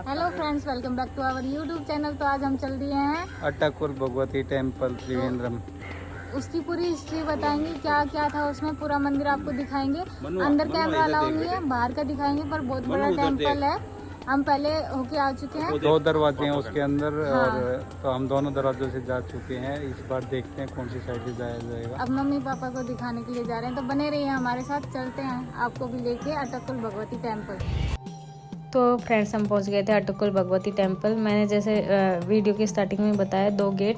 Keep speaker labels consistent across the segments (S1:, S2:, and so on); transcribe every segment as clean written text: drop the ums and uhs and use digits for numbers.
S1: Hello friends, welcome back to our YouTube channel. तो आज हम चल दिए हैं
S2: अट्टाकुल भगवती टेम्पल त्रिवेंद्रम।
S1: उसकी पूरी हिस्ट्री बताएंगे, क्या क्या था उसमें, पूरा मंदिर आपको दिखाएंगे। अंदर कैमरा अलाउ नहीं है, बाहर का दिखाएंगे, पर बहुत बड़ा टेम्पल है। हम पहले होके आ चुके हैं।
S2: 2 दरवाजे हैं उसके अंदर।
S1: हाँ।
S2: और तो हम दोनों दरवाजों से जा चुके हैं। इस बार देखते हैं कौन सी साइड से जाया जाएगा।
S1: अब मम्मी पापा को दिखाने के लिए जा रहे हैं, तो बने रहिए हमारे साथ। चलते हैं आपको भी लेके अट्टाकुल भगवती टेम्पल।
S3: तो फ्रेंड्स, हम पहुंच गए थे अट्टाकुल भगवती टेम्पल। मैंने जैसे वीडियो की स्टार्टिंग में बताया 2 गेट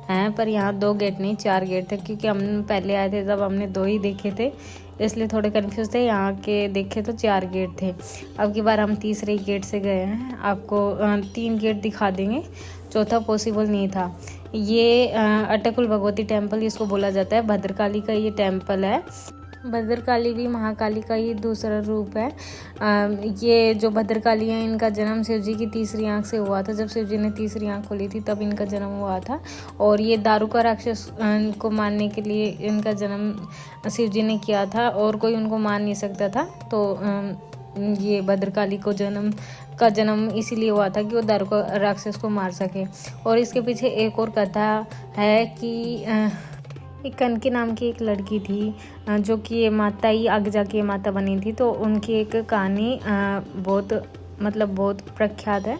S3: हैं, पर यहाँ 2 गेट नहीं 4 गेट थे, क्योंकि हम पहले आए थे तब हमने 2 ही देखे थे, इसलिए थोड़े कंफ्यूज थे। यहाँ के देखे तो 4 गेट थे। अब की बार हम तीसरे गेट से गए हैं। आपको 3 गेट दिखा देंगे, चौथा पॉसिबल नहीं था। ये अट्टाकुल भगवती टेम्पल इसको बोला जाता है। भद्रकाली का ये टेम्पल है। भद्रकाली भी महाकाली का ही दूसरा रूप है। ये जो भद्रकाली है, इनका जन्म शिव जी की तीसरी आंख से हुआ था। जब शिव जी ने तीसरी आंख खोली थी तब इनका जन्म हुआ था। और ये दारुका राक्षस को मारने के लिए इनका जन्म शिव जी ने किया था, और कोई उनको मार नहीं सकता था। तो ये भद्रकाली को जन्म इसीलिए हुआ था कि वो दारुका राक्षस को मार सके। और इसके पीछे एक और कथा है कि एक कनकी नाम की एक लड़की थी, जो कि ये माता ही आगे जाके माता बनी थी। तो उनकी एक कहानी बहुत प्रख्यात है,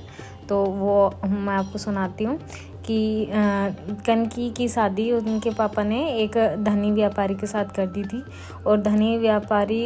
S3: तो वो मैं आपको सुनाती हूँ कि कनकी की शादी उनके पापा ने एक धनी व्यापारी के साथ कर दी थी। और धनी व्यापारी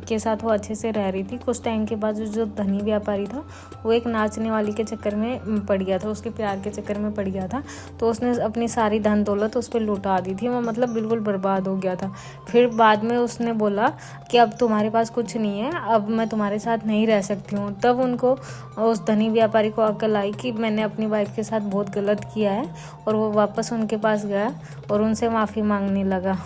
S3: के साथ वो अच्छे से रह रही थी। कुछ टाइम के बाद जो धनी व्यापारी था, वो एक नाचने वाली के चक्कर में पड़ गया था, उसके प्यार के चक्कर में पड़ गया था। तो उसने अपनी सारी धन दौलत उस पर लुटा दी थी। वो मतलब बिल्कुल बर्बाद हो गया था। फिर बाद में उसने बोला कि अब तुम्हारे पास कुछ नहीं है, अब मैं तुम्हारे साथ नहीं रह सकती हूँ। तब उनको, उस धनी व्यापारी को अक्ल आई कि मैंने अपनी वाइफ के साथ बहुत गलत किया है। और वो वापस उनके पास गया और उनसे माफ़ी मांगने लगा।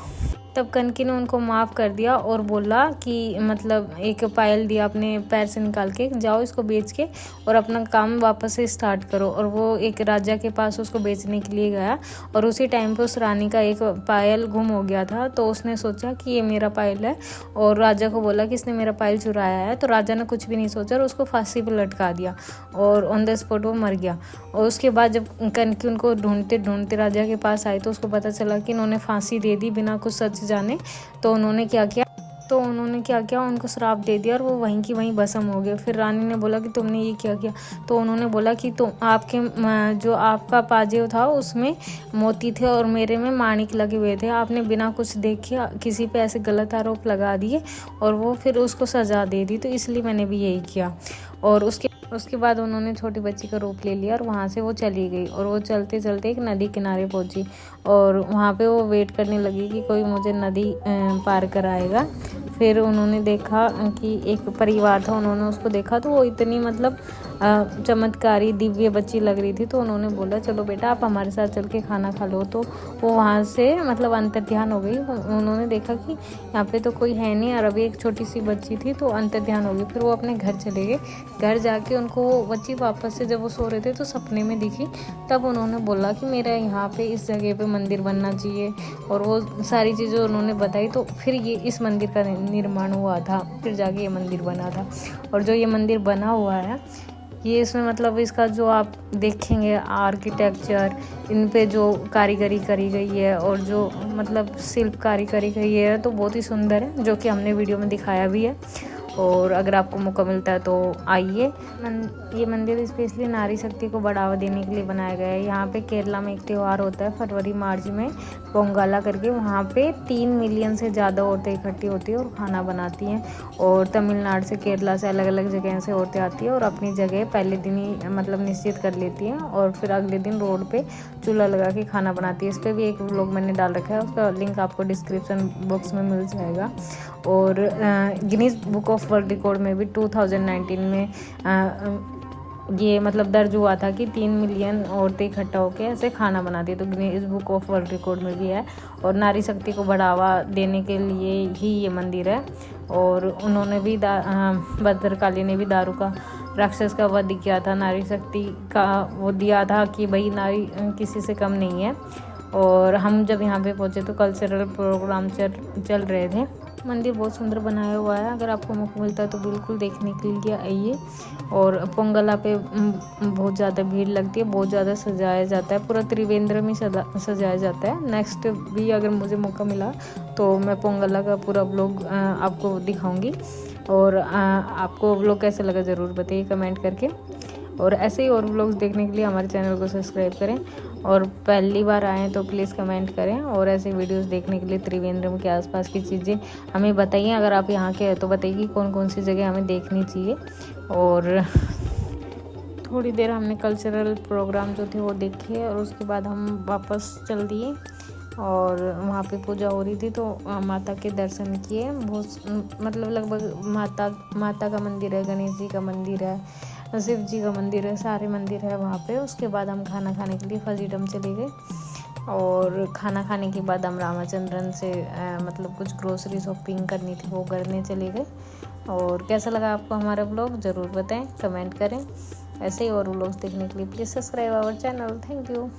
S3: तब कनकी ने उनको माफ़ कर दिया और बोला कि मतलब एक पायल दिया अपने पैर से निकाल के, जाओ इसको बेच के और अपना काम वापस से स्टार्ट करो। और वो एक राजा के पास उसको बेचने के लिए गया, और उसी टाइम पे उस रानी का एक पायल गुम हो गया था। तो उसने सोचा कि ये मेरा पायल है, और राजा को बोला कि इसने मेरा पायल चुराया है। तो राजा ने कुछ भी नहीं सोचा और उसको फांसी पर लटका दिया, और ऑन द स्पॉट वो मर गया। और उसके बाद जब कनकी उनको ढूंढते ढूंढते राजा के पास आई, तो उसको पता चला कि इन्होंने फांसी दे दी बिना कुछ सच जाने। तो उन्होंने क्या किया, उनको श्राप दे दिया और वो वहीं की वहीं भस्म हो गए। फिर रानी ने बोला कि तुमने ये क्या किया। तो उन्होंने बोला कि तुम जो आपका पाजेब था उसमें मोती थे और मेरे में माणिक लगे हुए थे। आपने बिना कुछ देखे किसी पे ऐसे गलत आरोप लगा दिए, और वो फिर उसको सजा दे दी, तो इसलिए मैंने भी यही किया। और उसके बाद उन्होंने छोटी बच्ची का रूप ले लिया और वहाँ से वो चली गई। और वो चलते चलते एक नदी किनारे पहुँची, और वहाँ पे वो वेट करने लगी कि कोई मुझे नदी पार कराएगा। फिर उन्होंने देखा कि एक परिवार था, उन्होंने उसको देखा तो वो इतनी मतलब चमत्कारी दिव्य बच्ची लग रही थी। तो उन्होंने बोला चलो बेटा आप हमारे साथ चल के खाना खा लो। तो वो वहाँ से मतलब अंतर्ध्यान हो गई। उन्होंने देखा कि यहाँ पे तो कोई है नहीं, और अभी एक छोटी सी बच्ची थी, तो अंतर्ध्यान हो गई। फिर वो अपने घर चले गए। घर जाके उनको वो बच्ची वापस से जब वो सो रहे थे तो सपने में दिखी। तब उन्होंने बोला कि मेरा यहाँ पे इस जगह पे मंदिर बनना चाहिए, और वो सारी चीज़ें उन्होंने बताई। तो फिर ये इस मंदिर का निर्माण हुआ था, फिर जाके ये मंदिर बना था। और जो ये मंदिर बना हुआ है, ये इसमें मतलब इसका जो आप देखेंगे आर्किटेक्चर, इन पे जो कारीगरी करी गई है और जो मतलब शिल्पकारी करी गई है, तो बहुत ही सुंदर है, जो कि हमने वीडियो में दिखाया भी है। और अगर आपको मौका मिलता है तो आइए। ये मंदिर स्पेशली नारी शक्ति को बढ़ावा देने के लिए बनाया गया है। यहाँ पे केरला में एक त्यौहार होता है फरवरी मार्च में, पोंगला करके। वहाँ पे 3 मिलियन से ज़्यादा औरतें इकट्ठी होती हैं और खाना बनाती हैं। और तमिलनाडु से, केरला से, अलग अलग जगह से औरतें आती हैं और अपनी जगह पहले दिन ही मतलब निश्चित कर लेती हैं, और फिर अगले दिन रोड पे चूल्हा लगा के खाना बनाती है। इस पर भी एक व्लॉग मैंने डाल रखा है, उसका लिंक आपको डिस्क्रिप्शन बॉक्स में मिल जाएगा। और Guinness book of world record में भी 2019 में ये मतलब दर्ज हुआ था कि 3 मिलियन औरतें इकट्ठा होकर ऐसे खाना बनाती है। तो Guinness book of world record में भी है। और नारी शक्ति को बढ़ावा देने के लिए ही ये मंदिर है। और उन्होंने भी भद्रकाली ने भी दारुका राक्षस का वध किया था। नारी शक्ति का वो दिया था कि भाई नारी किसी से कम नहीं है। और हम जब यहाँ पे पहुँचे तो कल्चरल प्रोग्राम चल रहे थे। मंदिर बहुत सुंदर बनाया हुआ है। अगर आपको मौका मिलता है तो बिल्कुल देखने के लिए आइए। और पोंगला पे बहुत ज़्यादा भीड़ लगती है, बहुत ज़्यादा सजाया जाता है, पूरा त्रिवेंद्रम ही सजाया जाता है। नेक्स्ट भी अगर मुझे मौका मिला तो मैं पोंगला का पूरा व्लॉग आपको दिखाऊंगी। और आपको व्लॉग कैसा लगा ज़रूर बताइए कमेंट करके। और ऐसे ही और व्लॉग्स देखने के लिए हमारे चैनल को सब्सक्राइब करें। और पहली बार आएँ तो प्लीज़ कमेंट करें। और ऐसे वीडियोस देखने के लिए त्रिवेंद्रम के आसपास की चीज़ें हमें बताइए। अगर आप यहाँ के हैं तो बताइए कि कौन कौन सी जगह हमें देखनी चाहिए। और थोड़ी देर हमने कल्चरल प्रोग्राम जो थे वो देखे और उसके बाद हम वापस चल दिए। और वहाँ पे पूजा हो रही थी तो माता के दर्शन किए। बहुत मतलब लगभग माता का मंदिर है, गणेश जी का मंदिर है, शिव जी का मंदिर है, सारे मंदिर है वहाँ पे। उसके बाद हम खाना खाने के लिए फजीडम चले गए। और खाना खाने के बाद हम रामाचंद्रन से मतलब कुछ ग्रोसरी शॉपिंग करनी थी वो करने चले गए। और कैसा लगा आपको हमारा ब्लॉग ज़रूर बताएं, कमेंट करें। ऐसे ही और व्लॉग्स देखने के लिए please subscribe our channel. Thank you.